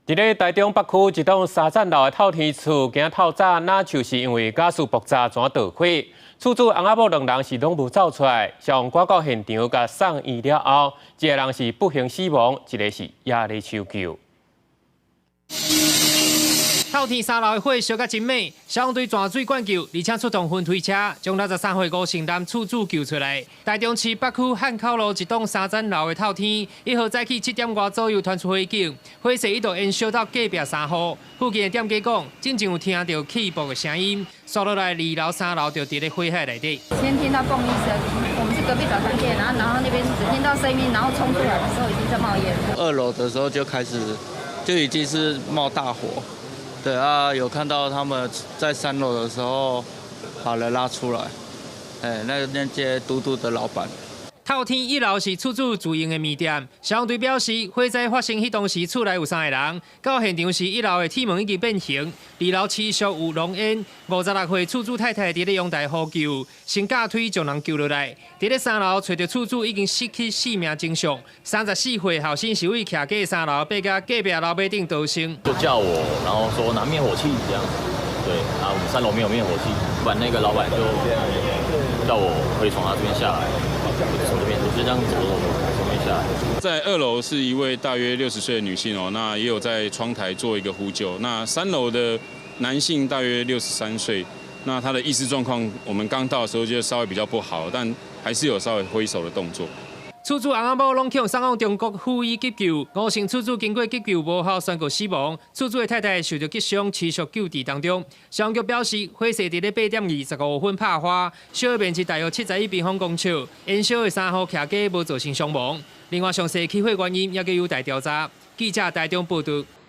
伫咧台中北区一栋3层楼的透天厝，今透早那就是因为家事爆炸全倒毁，厝主翁仔某2人是拢无走出来，消防赶到现场甲送医了后，一个人是不幸死亡，一个是也咧抢救。 透天3楼的火烧甲真美，消防队全水灌救，而且出动分推车，将63岁吴姓男厝主救出来。台中市北区汉口路一栋3层楼的透天，1号早起7点外左右传出火警，火势一度延烧到隔壁3户。附近的店家讲，真正有听到起爆的声音，刷落来2楼、3楼就伫咧火海内底。先听到嘣一声，我们是隔壁早餐店，然后那边只听到声音，然后冲出来的时候已经在冒烟了。2楼的时候就开始，就已经是冒大火。 对啊，有看到他们在3楼的时候把人拉出来，那些嘟嘟的老板。透天1楼是厝主自营的面店，消防队表示，火灾发生迄当时厝内有3个人，到现场时1楼的铁门已经变形，2楼持续有浓烟。56岁厝主太太伫咧阳台呼救，先架推将人救落来。伫咧3楼找到厝主已经失去性命迹象，34岁后生是位徛过3楼，被甲隔壁楼板顶逃生。就叫我，然后说拿灭火器这样。对，啊，我们3楼没有灭火器，不然那个老板就叫我可以从他这边下来。 从这边，我就这样走从这边下来。在2楼是一位大约60岁的女性哦，那也有在窗台做一个呼救。那3楼的男性大约63岁，那他的意识状况，我们刚到的时候就稍微比较不好，但还是有稍微挥手的动作。 厝主翁仔某拢向送往中国赴医急救，吴姓厝主经过急救无效宣告死亡，厝主的太太受到击伤，持续救治当中。消防局表示，火势伫咧8点25分爆发，烧的面积大约71平方公尺，燃烧的3户徛家无造成伤亡。另外，详细起火原因也继续待调查。记者台中报道。